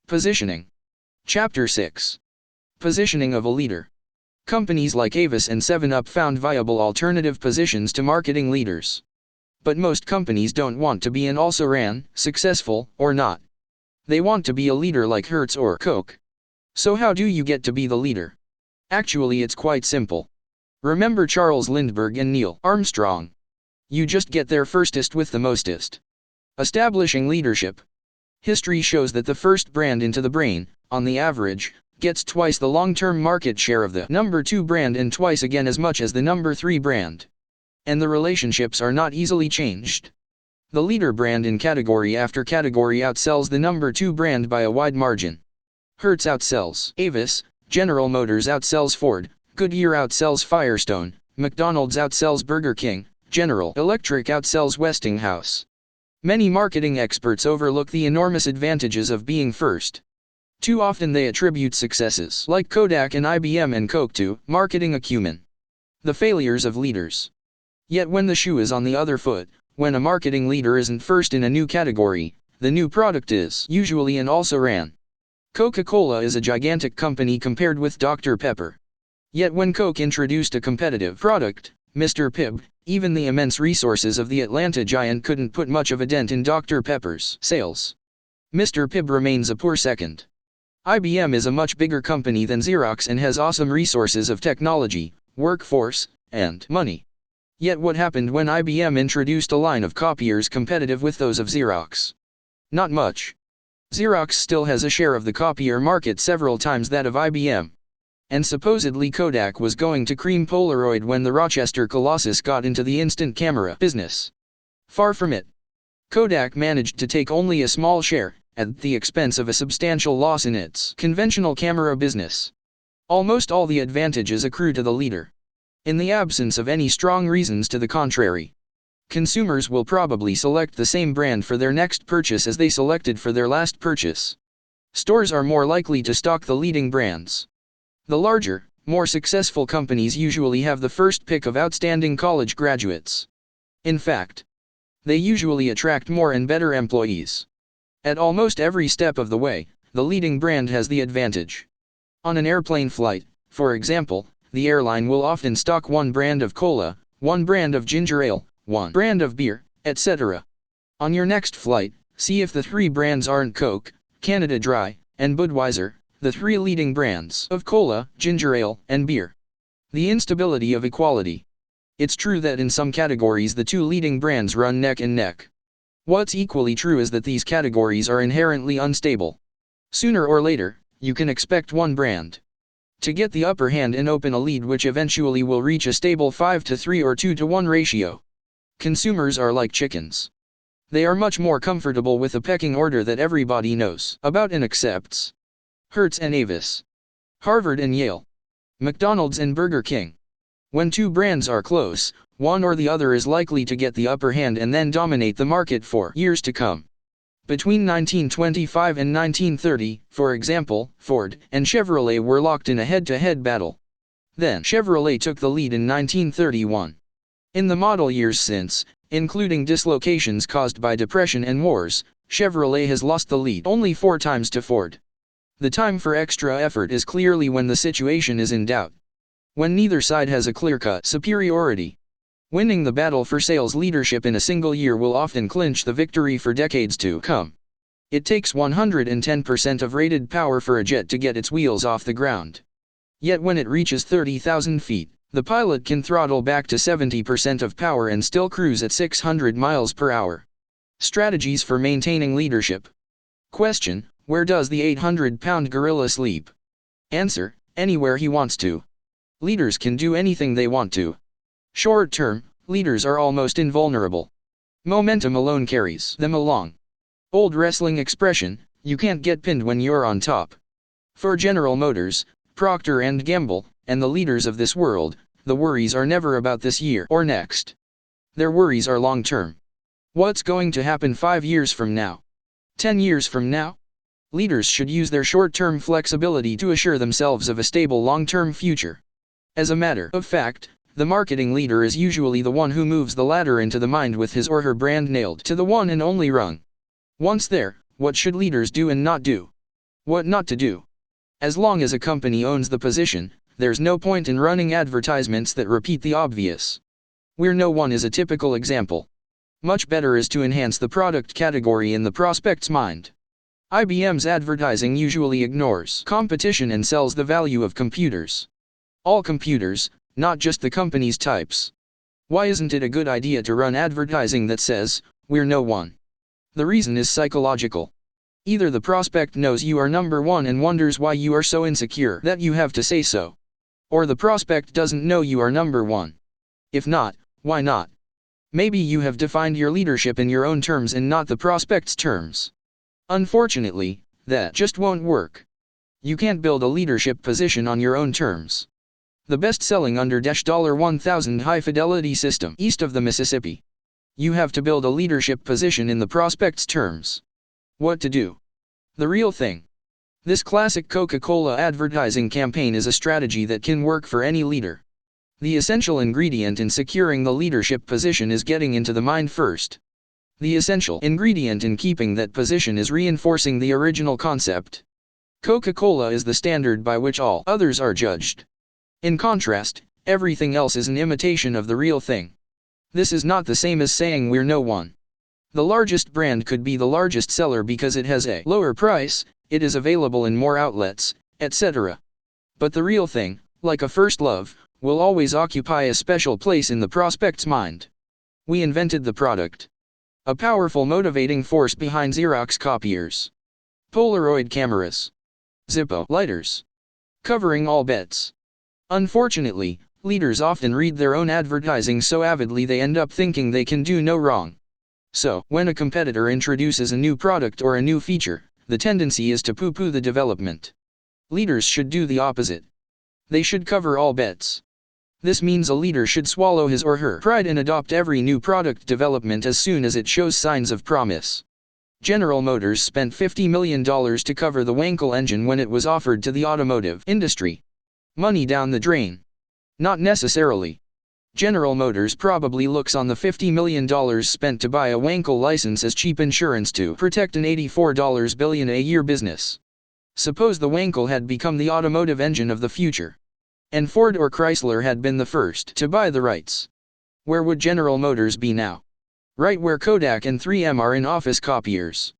Positioning. Chapter 6. Positioning of a leader. Companies like Avis and 7-Up found viable alternative positions to marketing leaders. But most companies don't want to be an also-ran, successful, or not. They want to be a leader like Hertz or Coke. So how do you get to be the leader? Actually, it's quite simple. Remember Charles Lindbergh and Neil Armstrong. You just get there firstest with the mostest. Establishing leadership. History shows that the first brand into the brain, on the average, gets twice the long-term market share of the number 2 brand and twice again as much as the number 3 brand. And the relationships are not easily changed. The leader brand in category after category outsells the number 2 brand by a wide margin. Hertz outsells Avis, General Motors outsells Ford, Goodyear outsells Firestone, McDonald's outsells Burger King, General Electric outsells Westinghouse. Many marketing experts overlook the enormous advantages of being first. Too often they attribute successes like Kodak and IBM and Coke to marketing acumen. The failures of leaders. Yet when the shoe is on the other foot, when a marketing leader isn't first in a new category, the new product is usually an also-ran. Coca-Cola is a gigantic company compared with Dr. Pepper. Yet when Coke introduced a competitive product, Mr. Pibb, even the immense resources of the Atlanta giant couldn't put much of a dent in Dr. Pepper's sales. Mr. Pibb remains a poor second. IBM is a much bigger company than Xerox and has awesome resources of technology, workforce, and money. Yet what happened when IBM introduced a line of copiers competitive with those of Xerox? Not much. Xerox still has a share of the copier market several times that of IBM. And supposedly Kodak was going to cream Polaroid when the Rochester Colossus got into the instant camera business. Far from it. Kodak managed to take only a small share, at the expense of a substantial loss in its conventional camera business. Almost all the advantages accrue to the leader. In the absence of any strong reasons to the contrary. Consumers will probably select the same brand for their next purchase as they selected for their last purchase. Stores are more likely to stock the leading brands. The larger, more successful companies usually have the first pick of outstanding college graduates. In fact, they usually attract more and better employees. At almost every step of the way, the leading brand has the advantage. On an airplane flight, for example, the airline will often stock one brand of cola, one brand of ginger ale, one brand of beer, etc. On your next flight, see if the 3 brands aren't Coke, Canada Dry, and Budweiser, the 3 leading brands of cola, ginger ale, and beer. The instability of equality. It's true that in some categories the 2 leading brands run neck and neck. What's equally true is that these categories are inherently unstable. Sooner or later, you can expect one brand to get the upper hand and open a lead which eventually will reach a stable 5-3 or 2-1 ratio. Consumers are like chickens. They are much more comfortable with a pecking order that everybody knows about and accepts. Hertz and Avis. Harvard and Yale. McDonald's and Burger King. When 2 brands are close, one or the other is likely to get the upper hand and then dominate the market for years to come. Between 1925 and 1930, for example, Ford and Chevrolet were locked in a head-to-head battle. Then Chevrolet took the lead in 1931. In the model years since, including dislocations caused by depression and wars, Chevrolet has lost the lead only 4 times to Ford. The time for extra effort is clearly when the situation is in doubt. When neither side has a clear-cut superiority. Winning the battle for sales leadership in a single year will often clinch the victory for decades to come. It takes 110% of rated power for a jet to get its wheels off the ground. Yet when it reaches 30,000 feet, the pilot can throttle back to 70% of power and still cruise at 600 miles per hour. Strategies for maintaining leadership. Question: where does the 800-pound gorilla sleep? Answer: anywhere he wants to. Leaders can do anything they want to. Short term, leaders are almost invulnerable. Momentum alone carries them along. Old wrestling expression: you can't get pinned when you're on top. For General Motors, Procter & Gamble, and the leaders of this world, the worries are never about this year or next. Their worries are long-term. What's going to happen 5 years from now? 10 years from now? Leaders should use their short-term flexibility to assure themselves of a stable long-term future. As a matter of fact, the marketing leader is usually the one who moves the ladder into the mind with his or her brand nailed to the one and only rung. Once there, what should leaders do and not do? What not to do. As long as a company owns the position, there's no point in running advertisements that repeat the obvious. We're no one is a typical example. Much better is to enhance the product category in the prospect's mind. IBM's advertising usually ignores competition and sells the value of computers. All computers, not just the company's types. Why isn't it a good idea to run advertising that says, "We're no one"? The reason is psychological. Either the prospect knows you are number one and wonders why you are so insecure that you have to say so. Or the prospect doesn't know you are number one. If not, why not? Maybe you have defined your leadership in your own terms and not the prospect's terms. Unfortunately, that just won't work. You can't build a leadership position on your own terms. The best-selling under $1000 high-fidelity system east of the Mississippi. You have to build a leadership position in the prospect's terms. What to do? The real thing. This classic Coca-Cola advertising campaign is a strategy that can work for any leader. The essential ingredient in securing the leadership position is getting into the mind first. The essential ingredient in keeping that position is reinforcing the original concept. Coca-Cola is the standard by which all others are judged. In contrast, everything else is an imitation of the real thing. This is not the same as saying we're no one. The largest brand could be the largest seller because it has a lower price, it is available in more outlets, etc. But the real thing, like a first love, will always occupy a special place in the prospect's mind. We invented the product. A powerful motivating force behind Xerox copiers. Polaroid cameras. Zippo lighters. Covering all bets. Unfortunately, leaders often read their own advertising so avidly they end up thinking they can do no wrong. So, when a competitor introduces a new product or a new feature, the tendency is to poo-poo the development. Leaders should do the opposite. They should cover all bets. This means a leader should swallow his or her pride and adopt every new product development as soon as it shows signs of promise. General Motors spent $50 million to cover the Wankel engine when it was offered to the automotive industry. Money down the drain? Not necessarily. General Motors probably looks on the $50 million spent to buy a Wankel license as cheap insurance to protect an $84 billion a year business. Suppose the Wankel had become the automotive engine of the future. And Ford or Chrysler had been the first to buy the rights. Where would General Motors be now? Right where Kodak and 3M are in office copiers.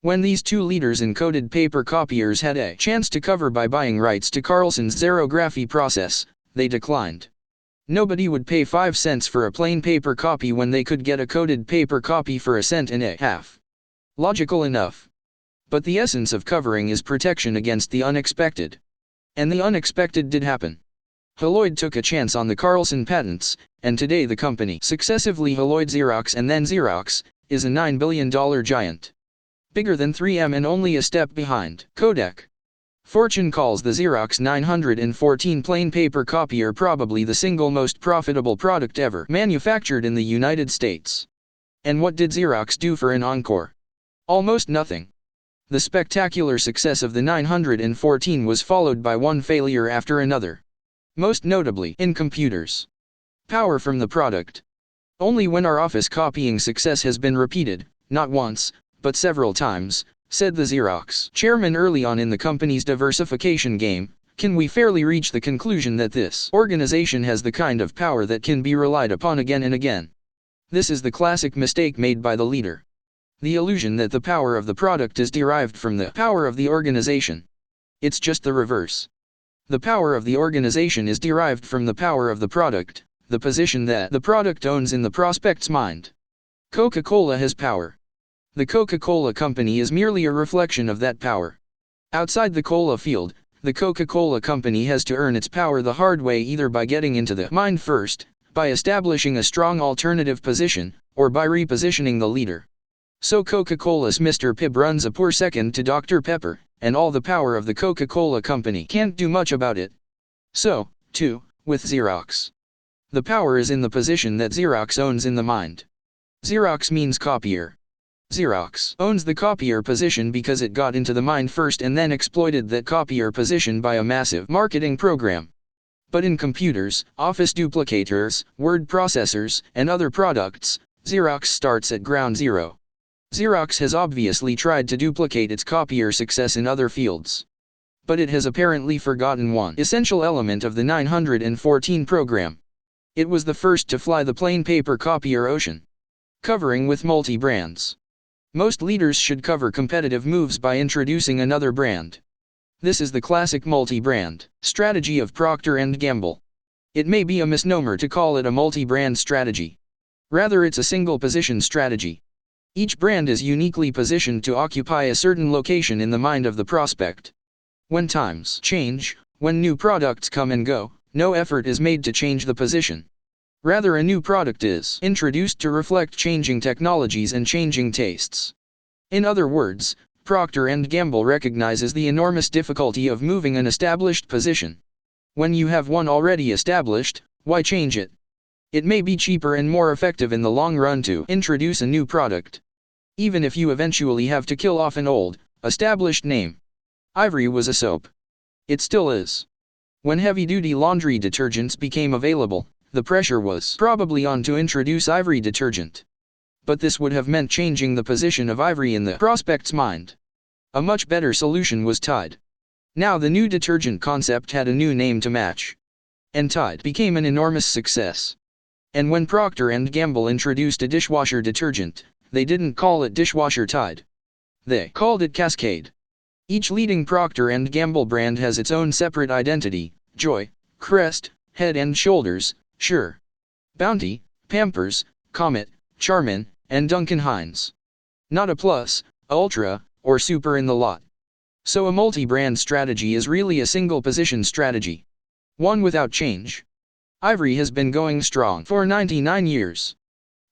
When these two leaders in coated paper copiers had a chance to cover by buying rights to Carlson's xerography process, they declined. Nobody would pay 5 cents for a plain paper copy when they could get a coated paper copy for $1.50. Logical enough. But the essence of covering is protection against the unexpected. And the unexpected did happen. Haloid took a chance on the Carlson patents, and today the company, successively Haloid Xerox and then Xerox, is a $9 billion giant. Bigger than 3M and only a step behind Kodak. Fortune calls the Xerox 914 plain paper copier probably the single most profitable product ever manufactured in the United States. And what did Xerox do for an encore? Almost nothing. The spectacular success of the 914 was followed by one failure after another. Most notably in computers. Power from the product. Only when our office copying success has been repeated, not once, but several times, said the Xerox chairman early on in the company's diversification game, can we fairly reach the conclusion that this organization has the kind of power that can be relied upon again and again. This is the classic mistake made by the leader. The illusion that the power of the product is derived from the power of the organization. It's just the reverse. The power of the organization is derived from the power of the product, the position that the product owns in the prospect's mind. Coca-Cola has power. The Coca-Cola Company is merely a reflection of that power. Outside the cola field, the Coca-Cola Company has to earn its power the hard way, either by getting into the mind first, by establishing a strong alternative position, or by repositioning the leader. So Coca-Cola's Mr. Pibb runs a poor second to Dr. Pepper, and all the power of the Coca-Cola Company can't do much about it. So, too, with Xerox. The power is in the position that Xerox owns in the mind. Xerox means copier. Xerox owns the copier position because it got into the mind first and then exploited that copier position by a massive marketing program. But in computers, office duplicators, word processors, and other products, Xerox starts at ground zero. Xerox has obviously tried to duplicate its copier success in other fields. But it has apparently forgotten one essential element of the 914 program. It was the first to fly the plain paper copier ocean, covering with multi-brands. Most leaders should cover competitive moves by introducing another brand. This is the classic multi-brand strategy of Procter & Gamble. It may be a misnomer to call it a multi-brand strategy. Rather, it's a single-position strategy. Each brand is uniquely positioned to occupy a certain location in the mind of the prospect. When times change, when new products come and go, no effort is made to change the position. Rather, a new product is introduced to reflect changing technologies and changing tastes. In other words, Procter & Gamble recognizes the enormous difficulty of moving an established position. When you have one already established, why change it? It may be cheaper and more effective in the long run to introduce a new product, even if you eventually have to kill off an old, established name. Ivory was a soap. It still is. When heavy-duty laundry detergents became available, the pressure was probably on to introduce Ivory detergent. But this would have meant changing the position of Ivory in the prospect's mind. A much better solution was Tide. Now the new detergent concept had a new name to match. And Tide became an enormous success. And when Procter & Gamble introduced a dishwasher detergent, they didn't call it dishwasher Tide. They called it Cascade. Each leading Procter & Gamble brand has its own separate identity: Joy, Crest, Head & Shoulders, Sure, Bounty, Pampers, Comet, Charmin, and Duncan Hines. Not a Plus, Ultra, or Super in the lot. So a multi-brand strategy is really a single-position strategy. One without change. Ivory has been going strong for 99 years.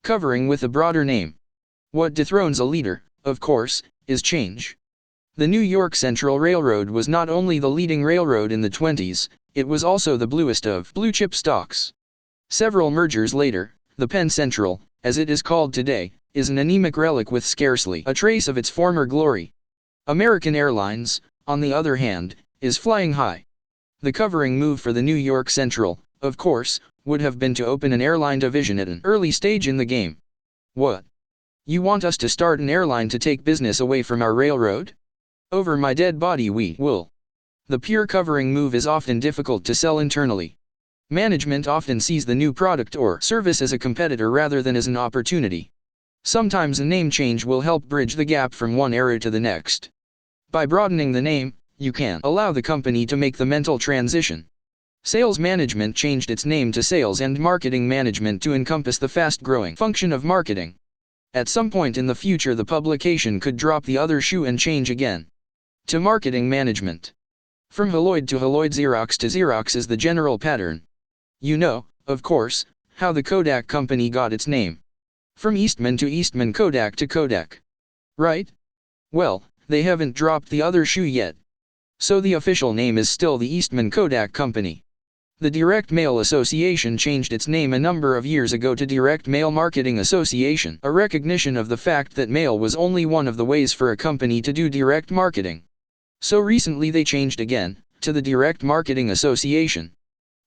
Covering with a broader name. What dethrones a leader, of course, is change. The New York Central Railroad was not only the leading railroad in the 20s, it was also the bluest of blue-chip stocks. Several mergers later, the Penn Central, as it is called today, is an anemic relic with scarcely a trace of its former glory. American Airlines, on the other hand, is flying high. The covering move for the New York Central, of course, would have been to open an airline division at an early stage in the game. What? You want us to start an airline to take business away from our railroad? Over my dead body we will. The pure covering move is often difficult to sell internally. Management often sees the new product or service as a competitor rather than as an opportunity. Sometimes a name change will help bridge the gap from one era to the next. By broadening the name, you can allow the company to make the mental transition. Sales management changed its name to sales and marketing management to encompass the fast-growing function of marketing. At some point in the future the publication could drop the other shoe and change again to marketing management. From Haloid to Haloid, Xerox to Xerox is the general pattern. You know, of course, how the Kodak company got its name. From Eastman to Eastman, Kodak to Kodak. Right? Well, they haven't dropped the other shoe yet. So the official name is still the Eastman Kodak Company. The Direct Mail Association changed its name a number of years ago to Direct Mail Marketing Association, a recognition of the fact that mail was only one of the ways for a company to do direct marketing. So recently they changed again, to the Direct Marketing Association.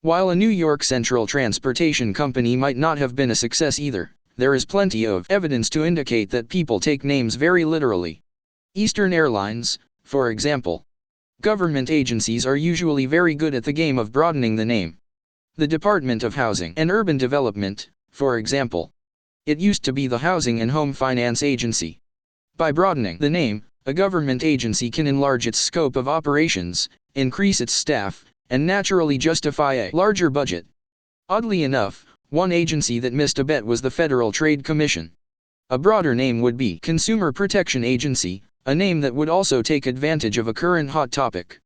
While a New York Central transportation company might not have been a success either, there is plenty of evidence to indicate that people take names very literally. Eastern Airlines, for example. Government agencies are usually very good at the game of broadening the name. The Department of Housing and Urban Development, for example. It used to be the Housing and Home Finance Agency. By broadening the name, a government agency can enlarge its scope of operations, increase its staff, and naturally justify a larger budget. Oddly enough, one agency that missed a bet was the Federal Trade Commission. A broader name would be Consumer Protection Agency, a name that would also take advantage of a current hot topic.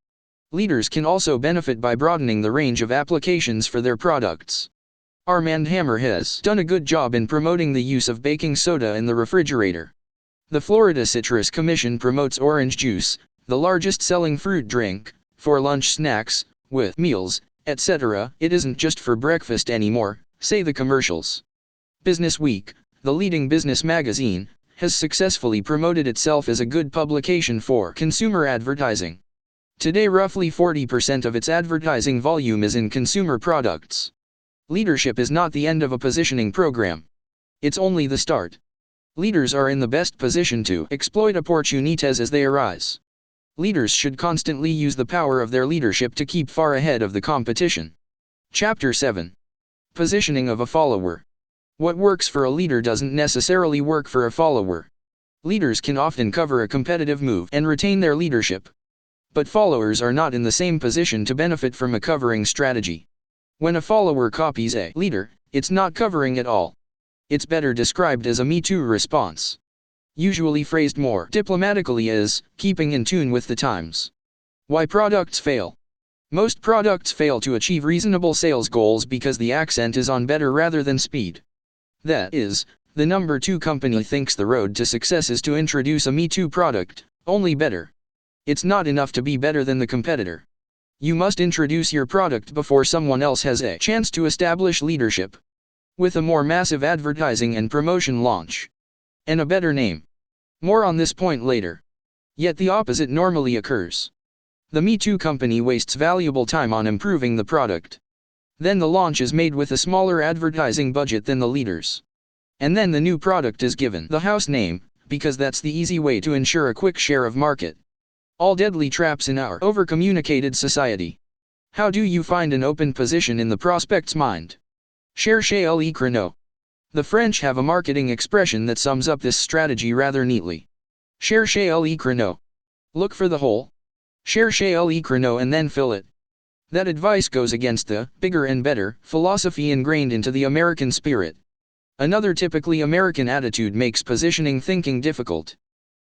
Leaders can also benefit by broadening the range of applications for their products. Arm & Hammer has done a good job in promoting the use of baking soda in the refrigerator. The Florida Citrus Commission promotes orange juice, the largest selling fruit drink, for lunch snacks, with meals, etc. It isn't just for breakfast anymore, say the commercials. Business Week, the leading business magazine, has successfully promoted itself as a good publication for consumer advertising. Today roughly 40% of its advertising volume is in consumer products. Leadership is not the end of a positioning program. It's only the start. Leaders are in the best position to exploit opportunities as they arise. Leaders should constantly use the power of their leadership to keep far ahead of the competition. Chapter 7. Positioning of a follower. What works for a leader doesn't necessarily work for a follower. Leaders can often cover a competitive move and retain their leadership. But followers are not in the same position to benefit from a covering strategy. When a follower copies a leader, it's not covering at all. It's better described as a Me Too response. Usually phrased more diplomatically as keeping in tune with the times. Why products fail. Most products fail to achieve reasonable sales goals because the accent is on better rather than speed. That is, the number 2 company thinks the road to success is to introduce a Me Too product, only better. It's not enough to be better than the competitor. You must introduce your product before someone else has a chance to establish leadership. With a more massive advertising and promotion launch. And a better name. More on this point later. Yet the opposite normally occurs. The Me Too company wastes valuable time on improving the product. Then the launch is made with a smaller advertising budget than the leaders. And then the new product is given the house name, because that's the easy way to ensure a quick share of market. All deadly traps in our over-communicated society. How do you find an open position in the prospect's mind? Cherchez le créneau. The French have a marketing expression that sums up this strategy rather neatly. Cherchez le créneau. Look for the hole. Cherchez le créneau and then fill it. That advice goes against the bigger and better philosophy ingrained into the American spirit. Another typically American attitude makes positioning thinking difficult.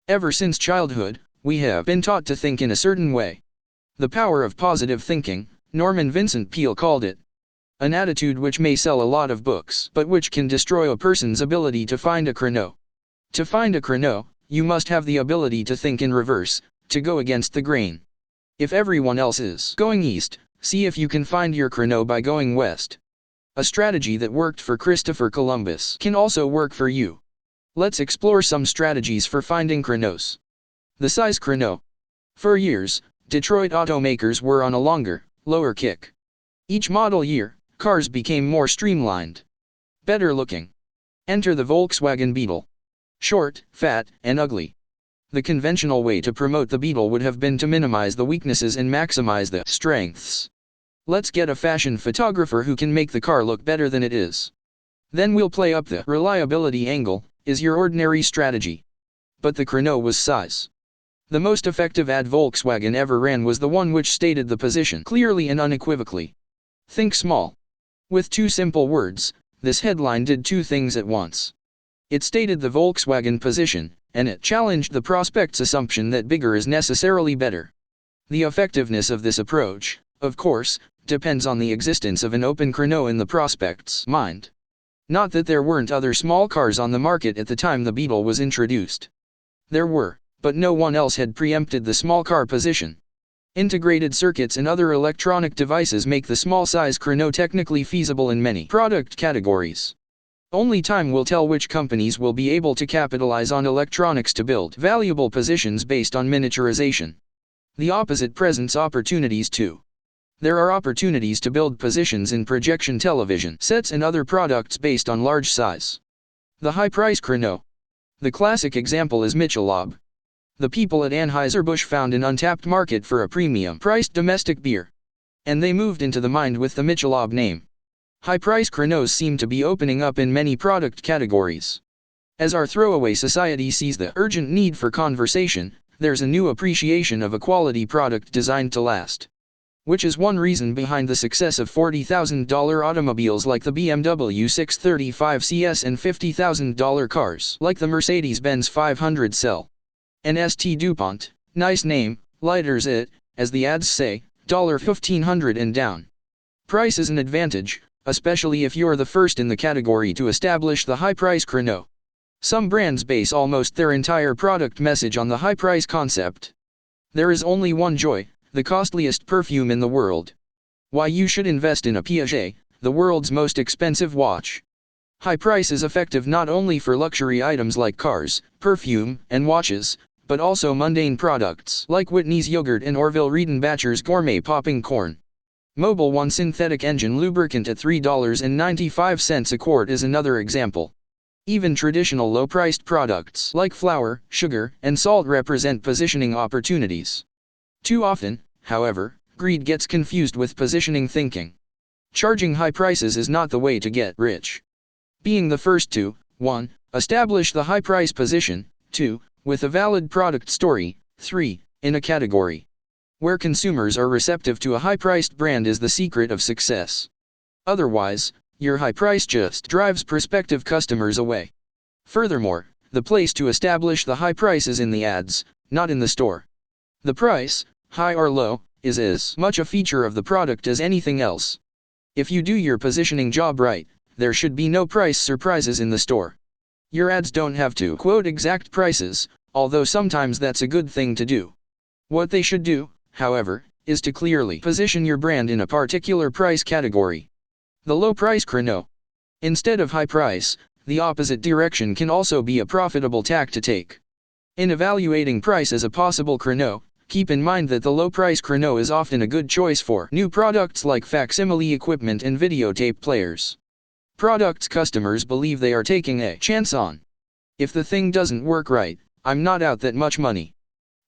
Ever since childhood, we have been taught to think in a certain way. The power of positive thinking, Norman Vincent Peale called it. An attitude which may sell a lot of books, but which can destroy a person's ability to find a créneau. To find a créneau, you must have the ability to think in reverse, to go against the grain. If everyone else is going east, see if you can find your créneau by going west. A strategy that worked for Christopher Columbus can also work for you. Let's explore some strategies for finding créneaux. The size créneau. For years, Detroit automakers were on a longer, lower kick. Each model year, cars became more streamlined. Better looking. Enter the Volkswagen Beetle. Short, fat, and ugly. The conventional way to promote the Beetle would have been to minimize the weaknesses and maximize the strengths. Let's get a fashion photographer who can make the car look better than it is. Then we'll play up the reliability angle, is your ordinary strategy. But the créneau was size. The most effective ad Volkswagen ever ran was the one which stated the position clearly and unequivocally. Think small. With 2 simple words, this headline did 2 things at once. It stated the Volkswagen position, and it challenged the prospect's assumption that bigger is necessarily better. The effectiveness of this approach, of course, depends on the existence of an open créneau in the prospect's mind. Not that there weren't other small cars on the market at the time the Beetle was introduced. There were, but no one else had preempted the small car position. Integrated circuits and other electronic devices make the small size créneau technically feasible in many product categories. Only time will tell which companies will be able to capitalize on electronics to build valuable positions based on miniaturization. The opposite presents opportunities too. There are opportunities to build positions in projection television sets and other products based on large size. The high price créneau. The classic example is Michelob. The people at Anheuser-Busch found an untapped market for a premium-priced domestic beer. And they moved into the mind with the Michelob name. High-price créneaux seem to be opening up in many product categories. As our throwaway society sees the urgent need for conversation, there's a new appreciation of a quality product designed to last. Which is one reason behind the success of $40,000 automobiles like the BMW 635 CS and $50,000 cars like the Mercedes-Benz 500 Cell. And St. DuPont, nice name, lighters it, as the ads say, $1,500 and down. Price is an advantage, especially if you're the first in the category to establish the high price créneau. Some brands base almost their entire product message on the high price concept. There is only one joy, the costliest perfume in the world. Why you should invest in a Piaget, the world's most expensive watch. High price is effective not only for luxury items like cars, perfume, and watches, but also mundane products like Whitney's yogurt and Orville Redenbacher's gourmet popping corn. Mobil 1 synthetic engine lubricant at $3.95 a quart is another example. Even traditional low-priced products like flour, sugar, and salt represent positioning opportunities. Too often, however, greed gets confused with positioning thinking. Charging high prices is not the way to get rich. Being the first to 1. Establish the high price position, 2. With a valid product story, 3. In a category where consumers are receptive to a high-priced brand is the secret of success. Otherwise, your high price just drives prospective customers away. Furthermore, the place to establish the high price is in the ads, not in the store. The price, high or low, is as much a feature of the product as anything else. If you do your positioning job right, there should be no price surprises in the store. Your ads don't have to quote exact prices, although sometimes that's a good thing to do. What they should do, however, is to clearly position your brand in a particular price category. The low price chrono. Instead of high price, the opposite direction can also be a profitable tack to take. In evaluating price as a possible chrono, keep in mind that the low price chrono is often a good choice for new products like facsimile equipment and videotape players. Products customers believe they are taking a chance on. If the thing doesn't work right, I'm not out that much money.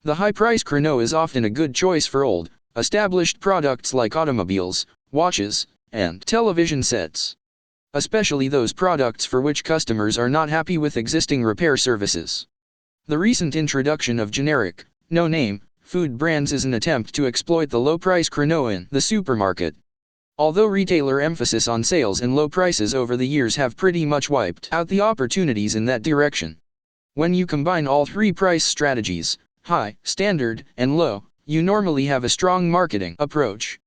The high price chrono is often a good choice for old, established products like automobiles, watches, and television sets. Especially those products for which customers are not happy with existing repair services. The recent introduction of generic, no-name, food brands is an attempt to exploit the low-price chrono in the supermarket. Although retailer emphasis on sales and low prices over the years have pretty much wiped out the opportunities in that direction. When you combine all three price strategies, high, standard, and low, you normally have a strong marketing approach.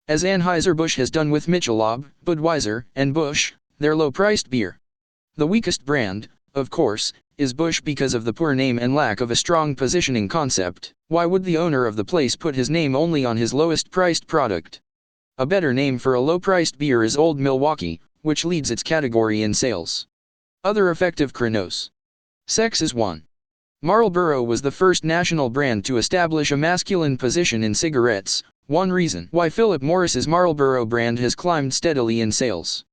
As Anheuser-Busch has done with Michelob, Budweiser, and Busch, their low-priced beer. The weakest brand, of course, is Busch because of the poor name and lack of a strong positioning concept. Why would the owner of the place put his name only on his lowest-priced product? A better name for a low-priced beer is Old Milwaukee, which leads its category in sales. Other effective chronos. Sex is one. Marlboro was the first national brand to establish a masculine position in cigarettes, one reason why Philip Morris's Marlboro brand has climbed steadily in sales.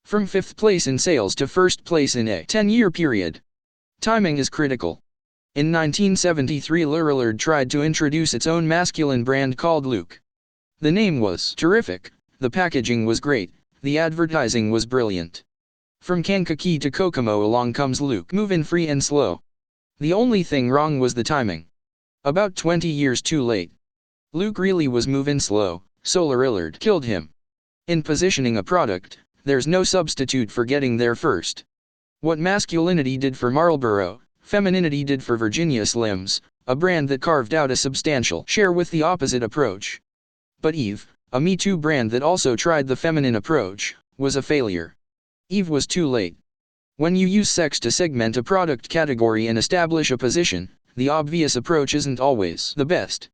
From 5th place in sales to 1st place in a 10-year period. Timing is critical. In 1973 Lurillard tried to introduce its own masculine brand called Luke. The name was terrific, the packaging was great, the advertising was brilliant. From Kankakee to Kokomo along comes Luke, moving free and slow. The only thing wrong was the timing. About 20 years too late. Luke really was moving slow, so Lurillard killed him. In positioning a product, there's no substitute for getting there first. What masculinity did for Marlboro, femininity did for Virginia Slims, a brand that carved out a substantial share with the opposite approach. But Eve, a Me Too brand that also tried the feminine approach, was a failure. Eve was too late. When you use sex to segment a product category and establish a position, the obvious approach isn't always the best.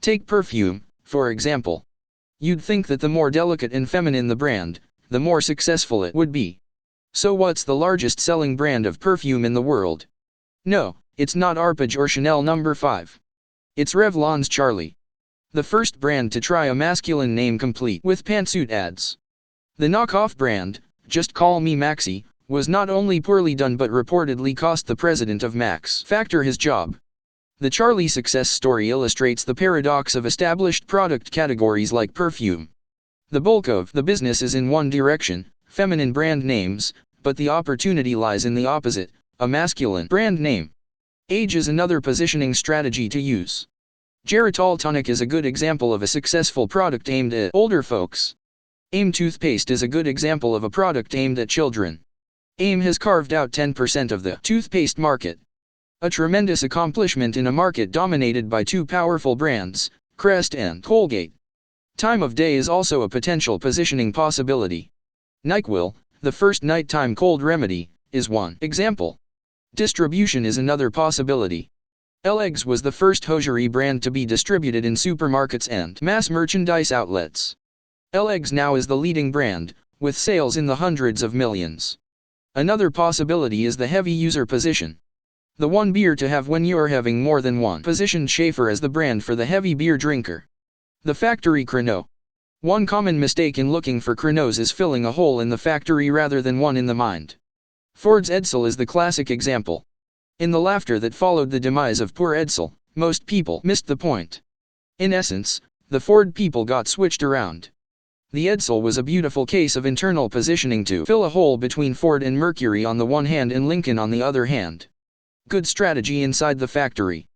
Take perfume, for example. You'd think that the more delicate and feminine the brand, the more successful it would be. So what's the largest selling brand of perfume in the world? No, it's not Arpege or Chanel No. 5. It's Revlon's Charlie. The first brand to try a masculine name complete with pantsuit ads. The knockoff brand, Just Call Me Maxi, was not only poorly done but reportedly cost the president of Max Factor his job. The Charlie success story illustrates the paradox of established product categories like perfume. The bulk of the business is in one direction, feminine brand names, but the opportunity lies in the opposite, a masculine brand name. Age is another positioning strategy to use. Geritol Tonic is a good example of a successful product aimed at older folks. Aim toothpaste is a good example of a product aimed at children. Aim has carved out 10% of the toothpaste market. A tremendous accomplishment in a market dominated by two powerful brands, Crest and Colgate. Time of day is also a potential positioning possibility. NyQuil, the first nighttime cold remedy, is one example. Distribution is another possibility. L-Eggs was the first hosiery brand to be distributed in supermarkets and mass merchandise outlets. L-Eggs now is the leading brand, with sales in the hundreds of millions. Another possibility is the heavy user position. The one beer to have when you're having more than one positioned Schaefer as the brand for the heavy beer drinker. The factory chrono. One common mistake in looking for chronos is filling a hole in the factory rather than one in the mind. Ford's Edsel is the classic example. In the laughter that followed the demise of poor Edsel, most people missed the point. In essence, the Ford people got switched around. The Edsel was a beautiful case of internal positioning to fill a hole between Ford and Mercury on the one hand and Lincoln on the other hand. Good strategy inside the factory.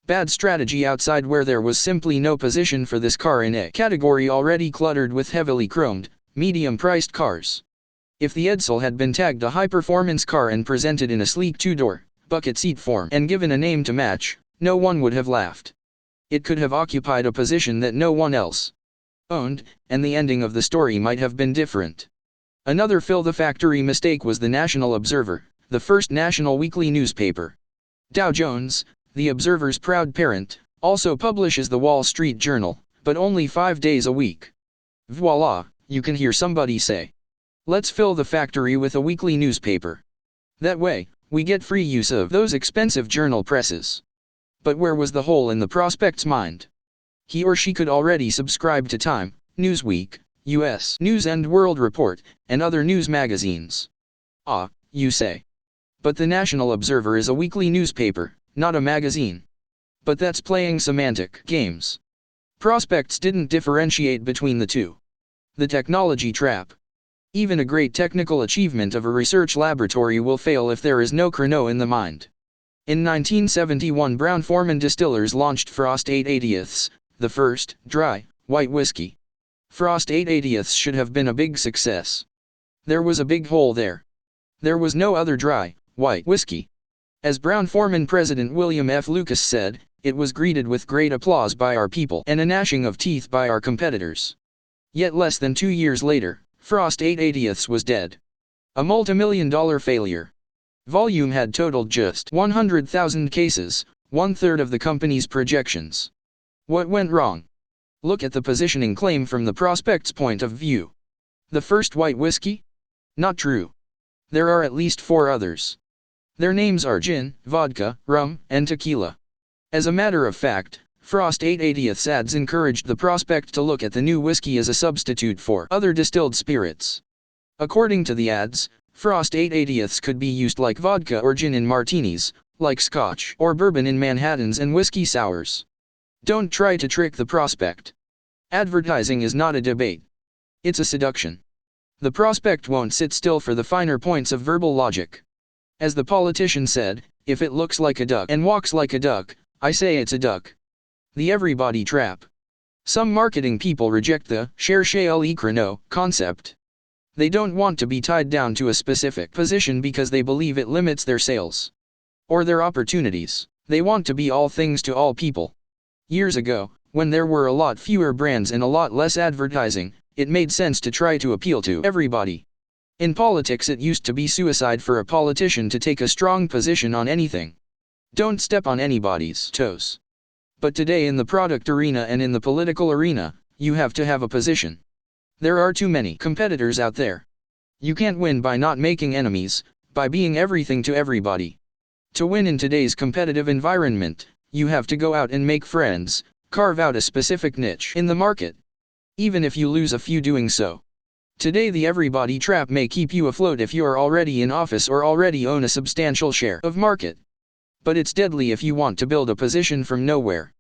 Bad strategy outside, where there was simply no position for this car in a category already cluttered with heavily chromed, medium-priced cars. If the Edsel had been tagged a high-performance car and presented in a sleek two-door, bucket seat form and given a name to match, no one would have laughed. It could have occupied a position that no one else owned, and the ending of the story might have been different. Another fill-the-factory mistake was the National Observer, the first national weekly newspaper. Dow Jones, the Observer's proud parent, also publishes the Wall Street Journal, but only 5 days a week. Voila, you can hear somebody say, "Let's fill the factory with a weekly newspaper. That way, we get free use of those expensive journal presses." But where was the hole in the prospect's mind? He or she could already subscribe to Time, Newsweek, U.S. News and World Report, and other news magazines. Ah, you say. But the National Observer is a weekly newspaper, not a magazine. But that's playing semantic games. Prospects didn't differentiate between the two. The technology trap. Even a great technical achievement of a research laboratory will fail if there is no chrono in the mind. In 1971, Brown-Forman Distillers launched Frost 8/80ths, the first, dry, white whiskey. Frost 8/80ths should have been a big success. There was a big hole there. There was no other dry, white whiskey. As Brown-Forman President William F. Lucas said, "It was greeted with great applause by our people and a gnashing of teeth by our competitors." Yet less than 2 years later, Frost 8/80ths was dead. A multimillion-dollar failure. Volume had totaled just 100,000 cases, 1/3 of the company's projections. What went wrong? Look at the positioning claim from the prospect's point of view. The first white whiskey? Not true. There are at least 4 others. Their names are gin, vodka, rum, and tequila. As a matter of fact, Frost 8/80ths ads encouraged the prospect to look at the new whiskey as a substitute for other distilled spirits. According to the ads, Frost 8/80ths could be used like vodka or gin in martinis, like scotch or bourbon in Manhattans and whiskey sours. Don't try to trick the prospect. Advertising is not a debate. It's a seduction. The prospect won't sit still for the finer points of verbal logic. As the politician said, "If it looks like a duck and walks like a duck, I say it's a duck." The everybody trap. Some marketing people reject the cherchez le chrono concept. They don't want to be tied down to a specific position because they believe it limits their sales or their opportunities. They want to be all things to all people. Years ago, when there were a lot fewer brands and a lot less advertising, it made sense to try to appeal to everybody. In politics, it used to be suicide for a politician to take a strong position on anything. Don't step on anybody's toes. But today, in the product arena and in the political arena, you have to have a position. There are too many competitors out there. You can't win by not making enemies, by being everything to everybody. To win in today's competitive environment, you have to go out and make friends, carve out a specific niche in the market. Even if you lose a few doing so. Today, the everybody trap may keep you afloat if you are already in office or already own a substantial share of market. But it's deadly if you want to build a position from nowhere.